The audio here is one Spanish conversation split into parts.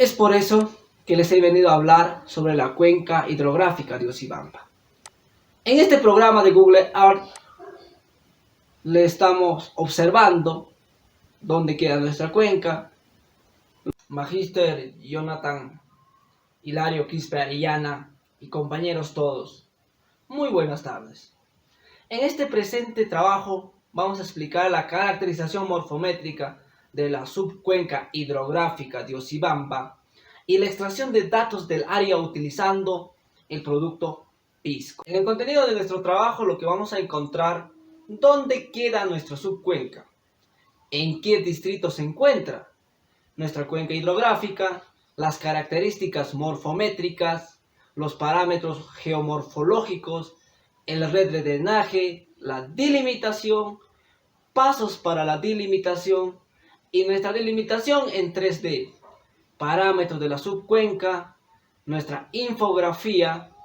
Es por eso que les he venido a hablar sobre la cuenca hidrográfica de Ocibamba. En este programa de Google Earth le estamos observando dónde queda nuestra cuenca. Magister Jonathan, Hilario Quispe Arellana y compañeros todos, muy buenas tardes. En este presente trabajo vamos a explicar la caracterización morfométrica de la subcuenca hidrográfica de Ocibamba y la extracción de datos del área utilizando el producto Pisco. En el contenido de nuestro trabajo lo que vamos a encontrar: dónde queda nuestra subcuenca, en qué distrito se encuentra nuestra cuenca hidrográfica, las características morfométricas, los parámetros geomorfológicos, el red de drenaje, la delimitación, pasos para la delimitación y nuestra delimitación en 3D, parámetros de la subcuenca, nuestra infografía,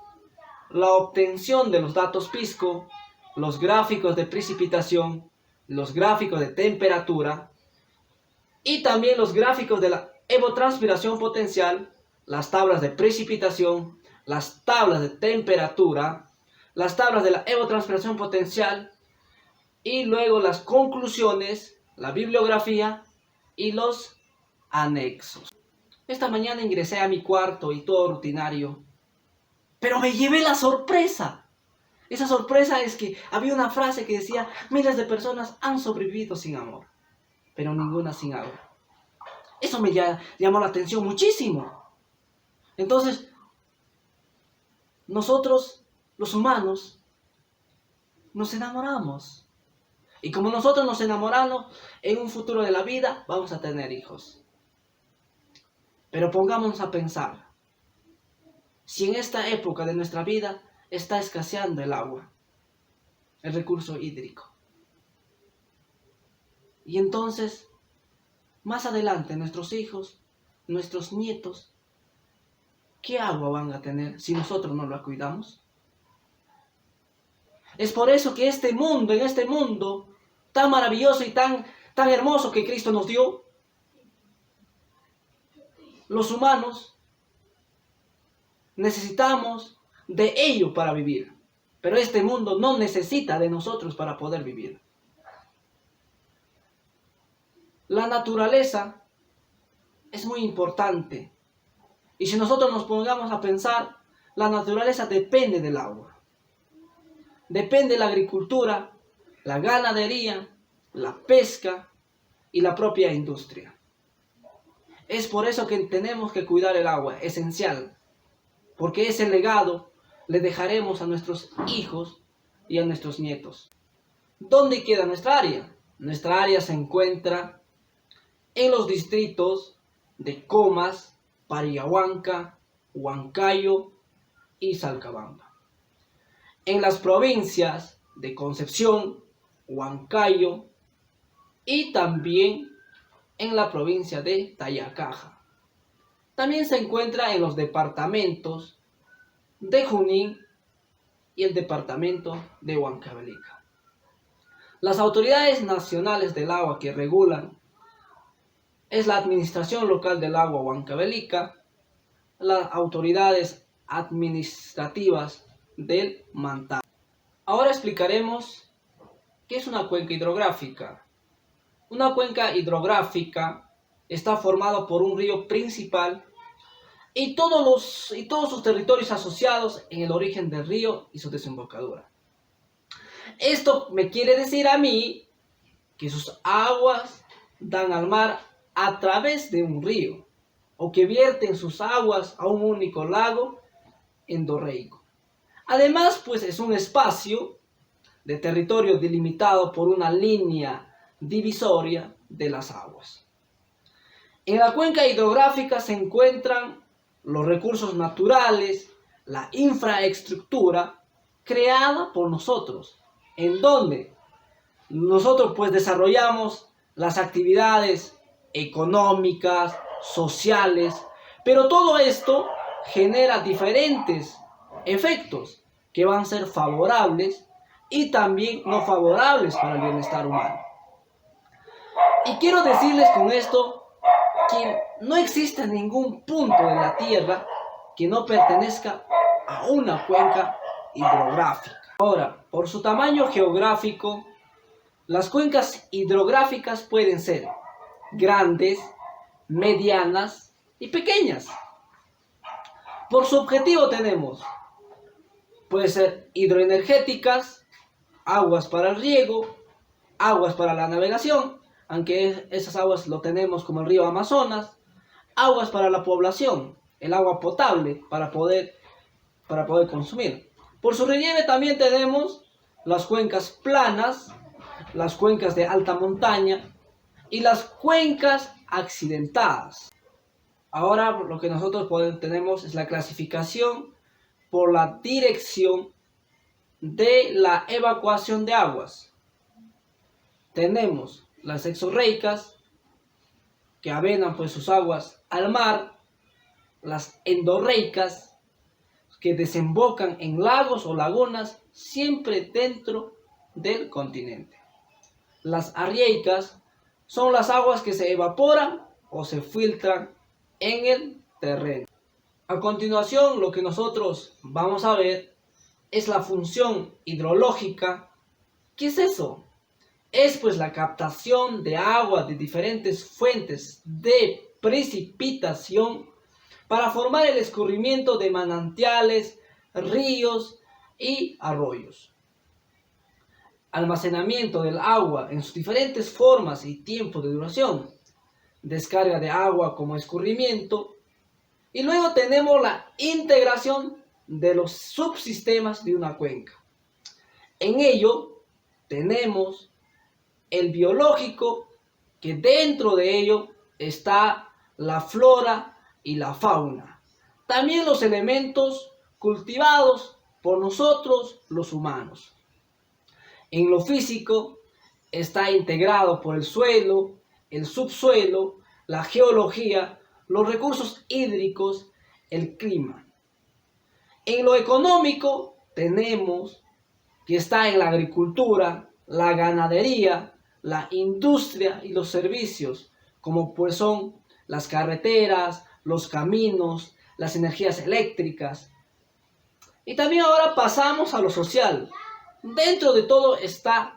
la obtención de los datos Pisco, los gráficos de precipitación, los gráficos de temperatura y también los gráficos de la evotranspiración potencial, las tablas de precipitación, las tablas de temperatura, las tablas de la evotranspiración potencial y luego las conclusiones, la bibliografía y los anexos. Esta mañana ingresé a mi cuarto y todo rutinario, pero me llevé la sorpresa. Esa sorpresa es que había una frase que decía: miles de personas han sobrevivido sin amor, pero ninguna sin agua. Eso me llamó la atención muchísimo. Entonces, nosotros, los humanos, nos enamoramos. Y como nosotros nos enamoramos, en un futuro de la vida vamos a tener hijos. Pero pongámonos a pensar, si en esta época de nuestra vida está escaseando el agua, el recurso hídrico, y entonces, más adelante, nuestros hijos, nuestros nietos, ¿qué agua van a tener si nosotros no la cuidamos? Es por eso que en este mundo tan maravilloso y tan hermoso que Cristo nos dio, los humanos necesitamos de ello para vivir. Pero este mundo no necesita de nosotros para poder vivir. La naturaleza es muy importante. Y si nosotros nos pongamos a pensar, la naturaleza depende del agua. Depende de la agricultura, la ganadería, la pesca y la propia industria. Es por eso que tenemos que cuidar el agua, esencial. Porque ese legado le dejaremos a nuestros hijos y a nuestros nietos. ¿Dónde queda nuestra área? Nuestra área se encuentra en los distritos de Comas, Pariahuanca, Huancayo y Salcabamba. En las provincias de Concepción, Huancayo y también en la provincia de Tayacaja. También se encuentra en los departamentos de Junín y el departamento de Huancavelica. Las autoridades nacionales del agua que regulan es la Administración Local del Agua Huancavelica, las autoridades administrativas del Mantaro. Ahora explicaremos qué es una cuenca hidrográfica. Una cuenca hidrográfica está formada por un río principal y todos sus territorios asociados en el origen del río y su desembocadura. Esto me quiere decir a mí que sus aguas dan al mar a través de un río, o que vierten sus aguas a un único lago endorreico. Además, pues es un espacio de territorio delimitado por una línea divisoria de las aguas. En la cuenca hidrográfica se encuentran los recursos naturales, la infraestructura creada por nosotros, en donde nosotros pues desarrollamos las actividades económicas, sociales, pero todo esto genera diferentes efectos que van a ser favorables y también no favorables para el bienestar humano. Y quiero decirles con esto que no existe ningún punto de la Tierra que no pertenezca a una cuenca hidrográfica. Ahora, por su tamaño geográfico, las cuencas hidrográficas pueden ser grandes, medianas y pequeñas. Por su objetivo tenemos, puede ser hidroenergéticas, aguas para el riego, aguas para la navegación, aunque esas aguas lo tenemos como el río Amazonas, aguas para la población, el agua potable para poder consumir. Por su relieve también tenemos las cuencas planas, las cuencas de alta montaña y las cuencas accidentadas. Ahora lo que nosotros tenemos es la clasificación por la dirección de la evacuación de aguas. Tenemos las exorreicas, que avenan pues sus aguas al mar, las endorreicas, que desembocan en lagos o lagunas siempre dentro del continente. Las arreicas son las aguas que se evaporan o se filtran en el terreno. A continuación, lo que nosotros vamos a ver es la función hidrológica. ¿Qué es eso? Es pues la captación de agua de diferentes fuentes de precipitación para formar el escurrimiento de manantiales, ríos y arroyos. Almacenamiento del agua en sus diferentes formas y tiempos de duración. Descarga de agua como escurrimiento. Y luego tenemos la integración de los subsistemas de una cuenca. En ello tenemos el biológico, que dentro de ello está la flora y la fauna. También los elementos cultivados por nosotros los humanos. En lo físico está integrado por el suelo, el subsuelo, la geología, los recursos hídricos, el clima. En lo económico tenemos que está en la agricultura, la ganadería, la industria y los servicios, como pues son las carreteras, los caminos, las energías eléctricas. Y también ahora pasamos a lo social. Dentro de todo esto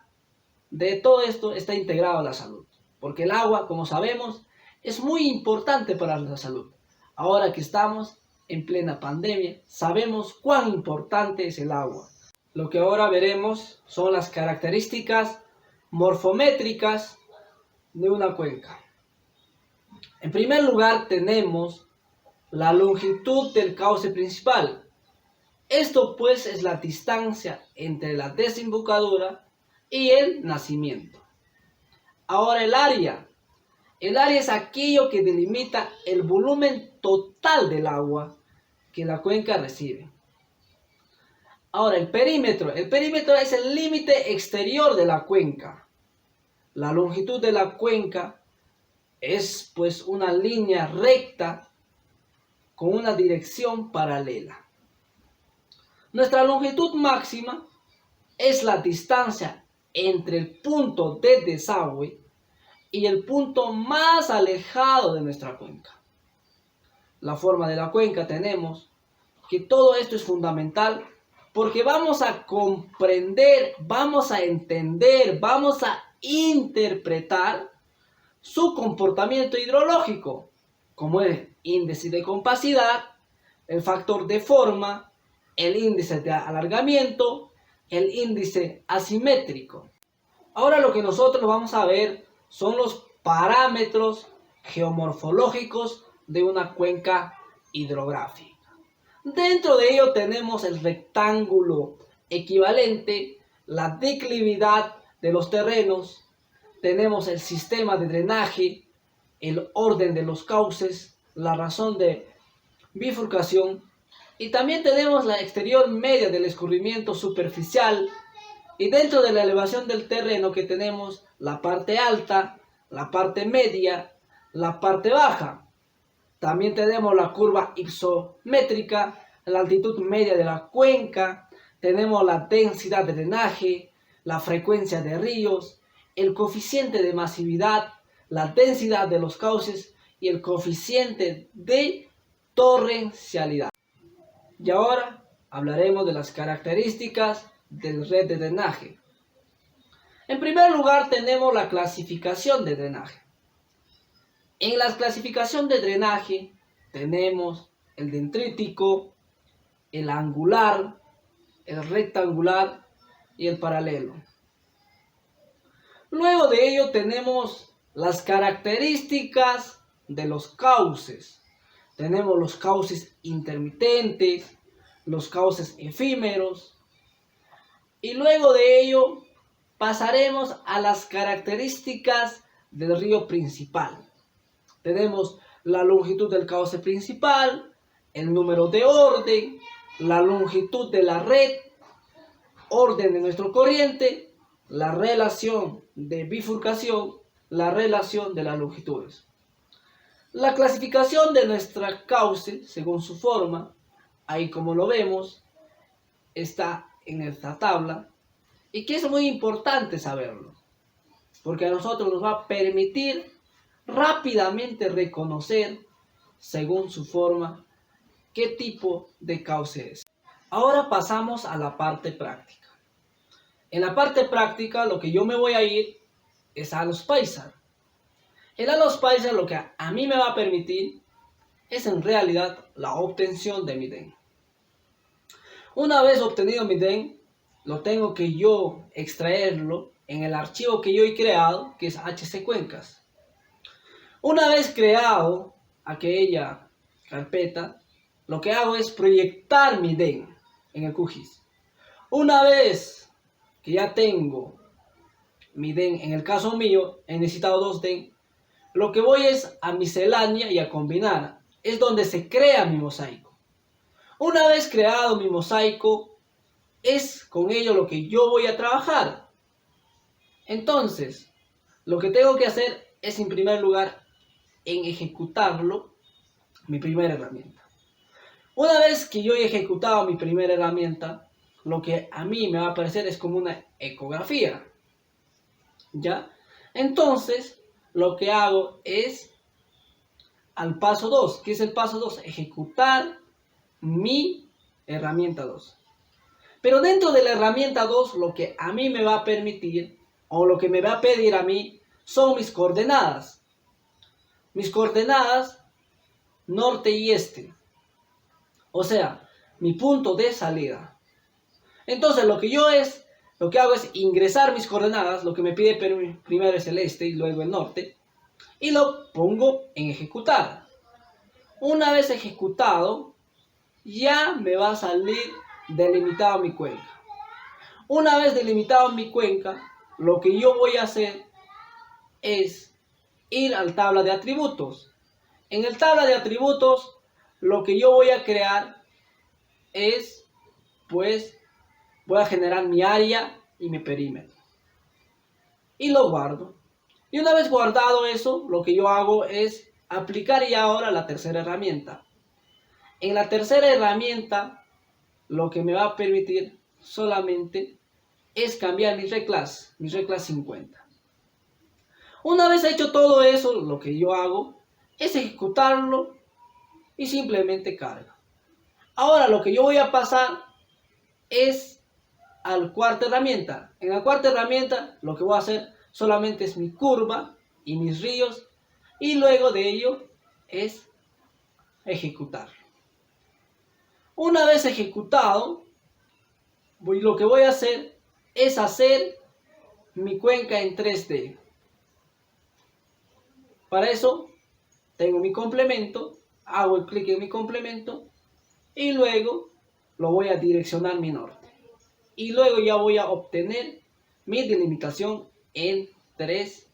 está integrado la salud, porque el agua, como sabemos, es muy importante para la salud. Ahora que estamos en plena pandemia, sabemos cuán importante es el agua. Lo que ahora veremos son las características morfométricas de una cuenca. En primer lugar tenemos la longitud del cauce principal. Esto pues es la distancia entre la desembocadura y el nacimiento. Ahora el área. El área es aquello que delimita el volumen total del agua que la cuenca recibe. Ahora el perímetro. El perímetro es el límite exterior de la cuenca. La longitud de la cuenca es pues una línea recta con una dirección paralela. Nuestra longitud máxima es la distancia entre el punto de desagüe y el punto más alejado de nuestra cuenca. La forma de la cuenca tenemos que todo esto es fundamental porque vamos a comprender, vamos a entender, vamos a interpretar su comportamiento hidrológico, como el índice de compacidad, el factor de forma, el índice de alargamiento, el índice asimétrico. Ahora lo que nosotros vamos a ver son los parámetros geomorfológicos de una cuenca hidrográfica. Dentro de ello tenemos el rectángulo equivalente, la declividad de los terrenos, tenemos el sistema de drenaje, el orden de los cauces, la razón de bifurcación, y también tenemos la exterior media del escurrimiento superficial, y dentro de la elevación del terreno que tenemos la parte alta, la parte media, la parte baja. También tenemos la curva ipsométrica, la altitud media de la cuenca, tenemos la densidad de drenaje, la frecuencia de ríos, el coeficiente de masividad, la densidad de los cauces y el coeficiente de torrencialidad. Y ahora hablaremos de las características del red de drenaje. En primer lugar tenemos la clasificación de drenaje. En la clasificación de drenaje tenemos el dendrítico, el angular, el rectangular y el paralelo. Luego de ello tenemos las características de los cauces. Tenemos los cauces intermitentes, los cauces efímeros, y luego de ello pasaremos a las características del río principal. Tenemos la longitud del cauce principal, el número de orden, la longitud de la red, orden de nuestro corriente, la relación de bifurcación, la relación de las longitudes. La clasificación de nuestra cauce, según su forma, ahí como lo vemos, está en esta tabla, y que es muy importante saberlo, porque a nosotros nos va a permitir rápidamente reconocer, según su forma, qué tipo de cauce es. Ahora pasamos a la parte práctica. En la parte práctica lo que yo me voy a ir es a los paisas. El Alos Paisa lo que a mí me va a permitir es en realidad la obtención de mi DEN. Una vez obtenido mi DEN, lo tengo que yo extraerlo en el archivo que yo he creado, que es HC Cuencas. Una vez creado aquella carpeta, lo que hago es proyectar mi DEN en el QGIS. Una vez que ya tengo mi DEN, en el caso mío he necesitado 2 DEN, lo que voy es a miscelánea y a combinar. Es donde se crea mi mosaico. Una vez creado mi mosaico, es con ello lo que yo voy a trabajar. Entonces, lo que tengo que hacer es en primer lugar en ejecutarlo, mi primera herramienta. Una vez que yo he ejecutado mi primera herramienta, lo que a mí me va a aparecer es como una ecografía. ¿Ya? Entonces, lo que hago es al paso 2. ¿Qué es el paso 2? Ejecutar mi herramienta 2. Pero dentro de la herramienta 2, lo que a mí me va a permitir, o lo que me va a pedir a mí, son mis coordenadas. Mis coordenadas norte y este. O sea, mi punto de salida. Entonces, lo que hago es ingresar mis coordenadas. Lo que me pide primero es el este y luego el norte. Y lo pongo en ejecutar. Una vez ejecutado, ya me va a salir delimitado mi cuenca. Una vez delimitado mi cuenca, lo que yo voy a hacer es ir al tabla de atributos. En el tabla de atributos, lo que yo voy a crear es, pues, voy a generar mi área y mi perímetro. Y lo guardo. Y una vez guardado eso, lo que yo hago es aplicar ya ahora la tercera herramienta. En la tercera herramienta, lo que me va a permitir solamente es cambiar mi reclass 50. Una vez hecho todo eso, lo que yo hago es ejecutarlo y simplemente carga. Ahora lo que yo voy a pasar es a la cuarta herramienta. En la cuarta herramienta lo que voy a hacer solamente es mi curva y mis ríos, y luego de ello es ejecutar. Una vez ejecutado, lo que voy a hacer es hacer mi cuenca en 3D. Para eso tengo mi complemento, hago el clic en mi complemento y luego lo voy a direccionar mi norte. Y luego ya voy a obtener mi delimitación en 3D.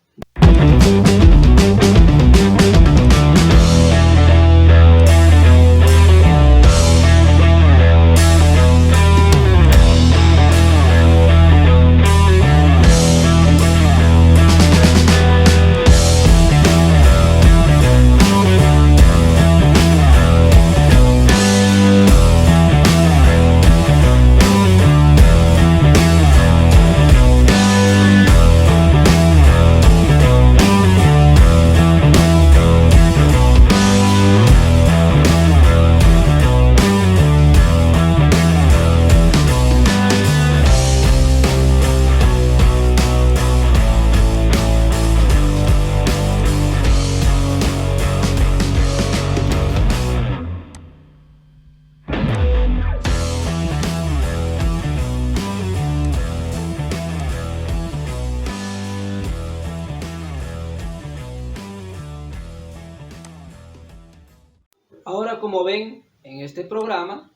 Ahora, como ven en este programa,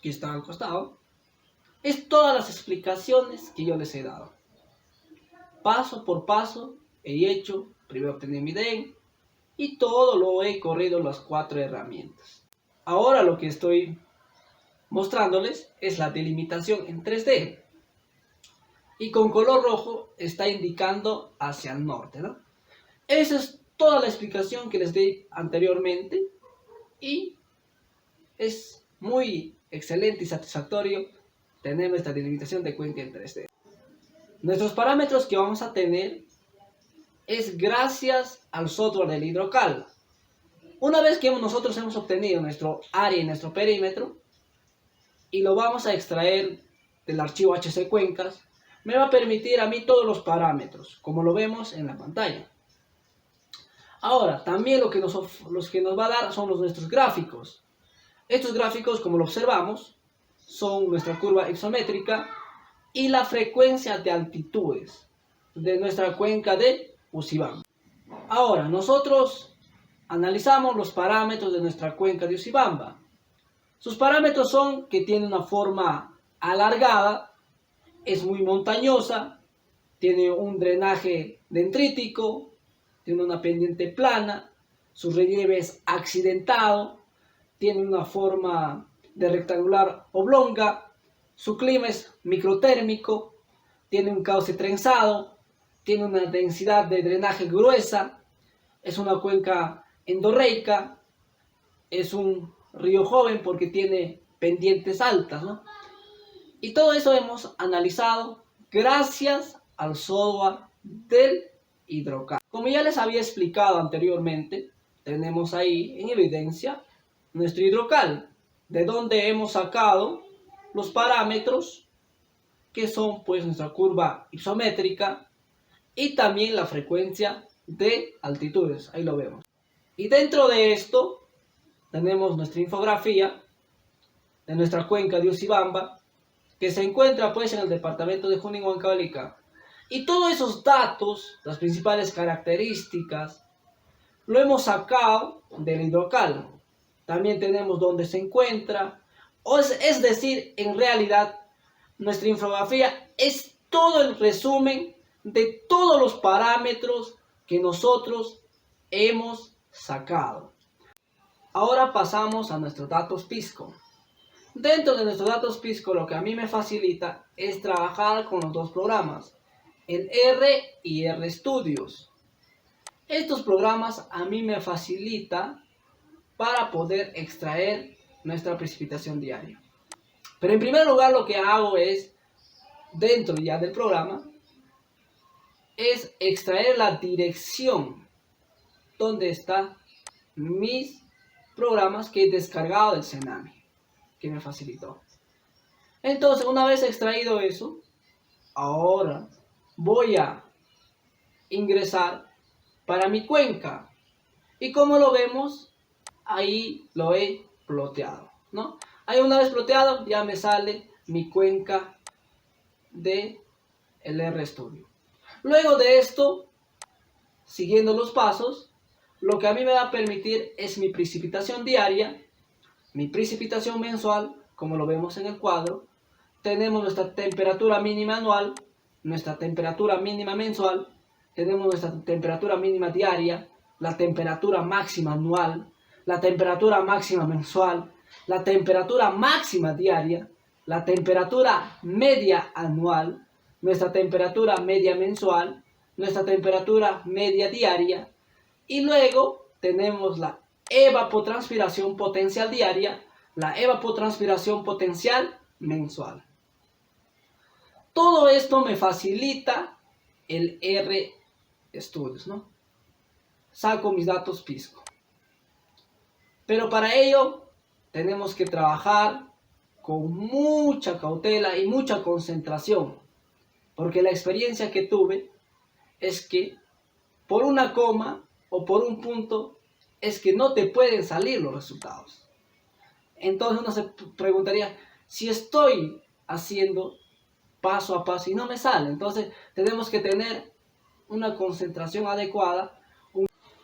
que está al costado, es todas las explicaciones que yo les he dado. Paso por paso he hecho, primero obtener mi DEN y todo lo he corrido las 4 herramientas. Ahora lo que estoy mostrándoles es la delimitación en 3D. Y con color rojo está indicando hacia el norte, ¿no? Esa es toda la explicación que les di anteriormente y es muy excelente y satisfactorio tener nuestra delimitación de cuenca en 3D. Nuestros parámetros que vamos a tener es gracias al software del Hidrocal. Una vez que nosotros hemos obtenido nuestro área y nuestro perímetro y lo vamos a extraer del archivo HC Cuencas, me va a permitir a mí todos los parámetros, como lo vemos en la pantalla. Ahora, también los que nos va a dar son nuestros gráficos. Estos gráficos, como lo observamos, son nuestra curva isométrica y la frecuencia de altitudes de nuestra cuenca de Usibamba. Ahora, nosotros analizamos los parámetros de nuestra cuenca de Usibamba. Sus parámetros son que tiene una forma alargada, es muy montañosa, tiene un drenaje dendrítico, tiene una pendiente plana, su relieve es accidentado, tiene una forma de rectangular oblonga, su clima es microtérmico, tiene un cauce trenzado, tiene una densidad de drenaje gruesa, es una cuenca endorreica, es un río joven porque tiene pendientes altas, ¿no? Y todo eso hemos analizado gracias al software del Hidrocal. Como ya les había explicado anteriormente, tenemos ahí en evidencia nuestro Hidrocal, de donde hemos sacado los parámetros que son pues nuestra curva isométrica y también la frecuencia de altitudes, ahí lo vemos. Y dentro de esto tenemos nuestra infografía de nuestra cuenca de Usibamba, que se encuentra pues en el departamento de Junín, Huancavelica. Y todos esos datos, las principales características, lo hemos sacado del Hidrocal. También tenemos dónde se encuentra, es decir, en realidad, nuestra infografía es todo el resumen de todos los parámetros que nosotros hemos sacado. Ahora pasamos a nuestros datos Pisco. Dentro de nuestros datos Pisco, lo que a mí me facilita es trabajar con los dos programas, el R y RStudios. Estos programas a mí me facilitan para poder extraer nuestra precipitación diaria. Pero en primer lugar lo que hago es, dentro ya del programa, es extraer la dirección donde están mis programas que he descargado del Cenami, que me facilitó. Entonces, una vez extraído eso, ahora voy a ingresar para mi cuenca. Y como lo vemos, ahí lo he ploteado, ¿no? Ahí una vez ploteado, ya me sale mi cuenca de el RStudio. Luego de esto, siguiendo los pasos, lo que a mí me va a permitir es mi precipitación diaria, mi precipitación mensual, como lo vemos en el cuadro. Tenemos nuestra temperatura mínima anual, nuestra temperatura mínima mensual, tenemos nuestra temperatura mínima diaria, la temperatura máxima anual, la temperatura máxima mensual, la temperatura máxima diaria, la temperatura media anual, nuestra temperatura media mensual, nuestra temperatura media diaria, y luego tenemos la evapotranspiración potencial diaria, la evapotranspiración potencial mensual. Todo esto me facilita el RStudios, ¿no? Saco mis datos Pisco. Pero para ello tenemos que trabajar con mucha cautela y mucha concentración, porque la experiencia que tuve es que por una coma o por un punto es que no te pueden salir los resultados. Entonces uno se preguntaría, si estoy haciendo paso a paso y no me sale, entonces tenemos que tener una concentración adecuada.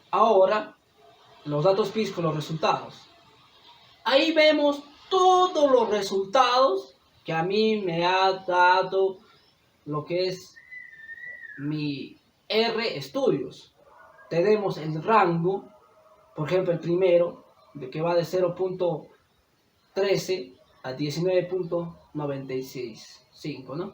Ahora, los datos Pisco, los resultados. Ahí vemos todos los resultados que a mí me ha dado lo que es mi RStudios. Tenemos el rango, por ejemplo el primero, de que va de 0.13 a 19.965, ¿no?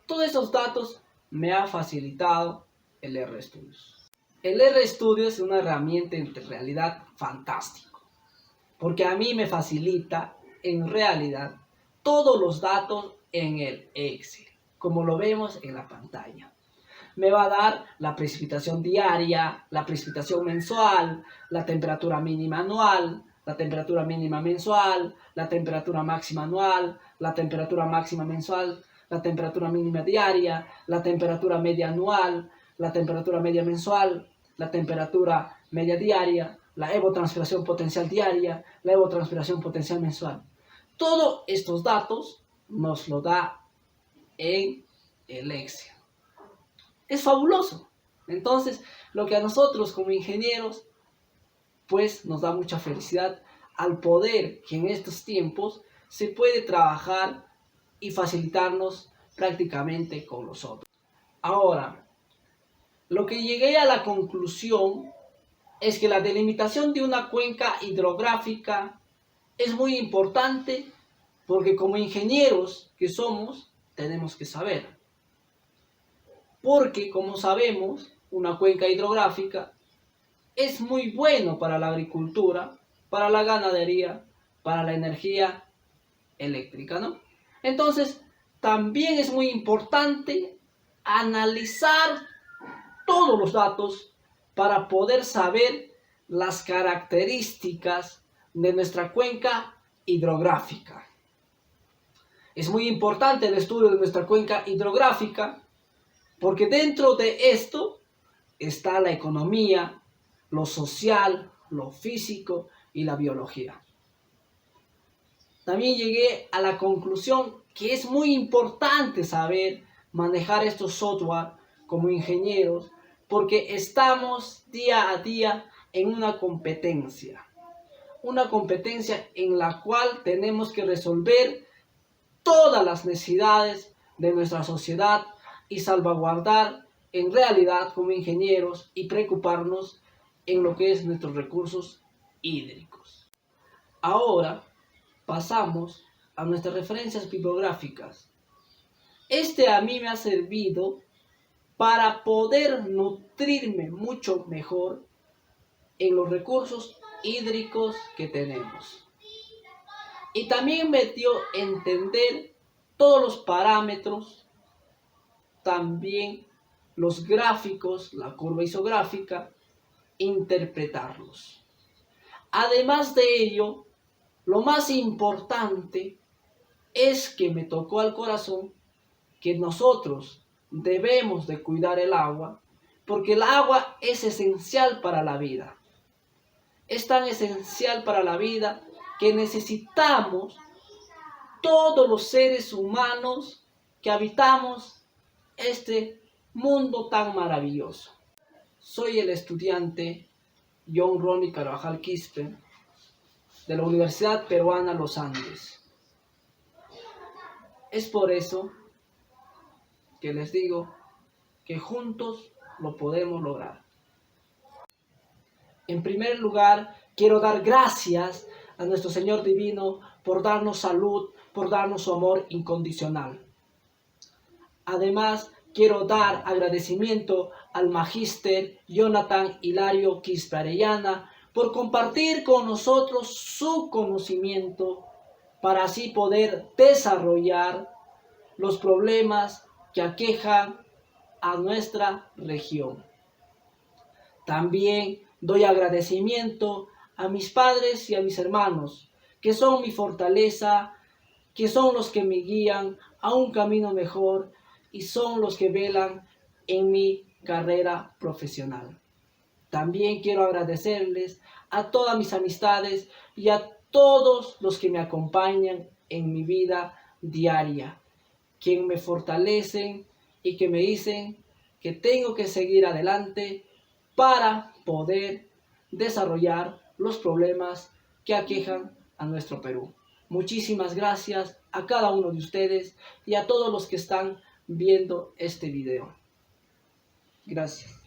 Todos esos datos me ha facilitado el RStudios. El RStudios es una herramienta en realidad fantástica, porque a mí me facilita en realidad todos los datos en el Excel, como lo vemos en la pantalla. Me va a dar la precipitación diaria, la precipitación mensual, la temperatura mínima anual, la temperatura mínima mensual, la temperatura máxima anual, la temperatura máxima mensual, la temperatura mínima diaria, la temperatura media anual, la temperatura media mensual, la temperatura media diaria, la evotranspiración potencial diaria, la evotranspiración potencial mensual. Todos estos datos nos lo da en el Excel. Es fabuloso. Entonces, lo que a nosotros como ingenieros, pues nos da mucha felicidad al poder que en estos tiempos se puede trabajar y facilitarnos prácticamente con los otros. Ahora, lo que llegué a la conclusión es que la delimitación de una cuenca hidrográfica es muy importante porque como ingenieros que somos, tenemos que saber. Porque, como sabemos, una cuenca hidrográfica es muy bueno para la agricultura, para la ganadería, para la energía eléctrica, ¿no? Entonces, también es muy importante analizar todos los datos para poder saber las características de nuestra cuenca hidrográfica. Es muy importante el estudio de nuestra cuenca hidrográfica porque dentro de esto está la economía, lo social, lo físico y la biología. También llegué a la conclusión que es muy importante saber manejar estos software como ingenieros porque estamos día a día en una competencia en la cual tenemos que resolver todas las necesidades de nuestra sociedad y salvaguardar en realidad como ingenieros y preocuparnos en lo que es nuestros recursos hídricos. Ahora pasamos a nuestras referencias bibliográficas. Este a mí me ha servido para poder nutrirme mucho mejor en los recursos hídricos que tenemos. Y también me dio a entender todos los parámetros, también los gráficos, la curva isográfica, interpretarlos. Además de ello, lo más importante es que me tocó al corazón que nosotros debemos de cuidar el agua, porque el agua es esencial para la vida. Es tan esencial para la vida que necesitamos todos los seres humanos que habitamos este mundo tan maravilloso. Soy el estudiante John Ronnie Carvajal Quispe de la Universidad Peruana Los Andes. Es por eso que les digo que juntos lo podemos lograr. En primer lugar, quiero dar gracias a nuestro Señor Divino por darnos salud, por darnos su amor incondicional. Además, quiero dar agradecimiento al Magíster Jonathan Hilario Quispe Arellana por compartir con nosotros su conocimiento para así poder desarrollar los problemas que aquejan a nuestra región. También doy agradecimiento a mis padres y a mis hermanos, que son mi fortaleza, que son los que me guían a un camino mejor y son los que velan en mi carrera profesional. También quiero agradecerles a todas mis amistades y a todos los que me acompañan en mi vida diaria, quien me fortalecen y que me dicen que tengo que seguir adelante para poder desarrollar los problemas que aquejan a nuestro Perú. Muchísimas gracias a cada uno de ustedes y a todos los que están viendo este video. Gracias.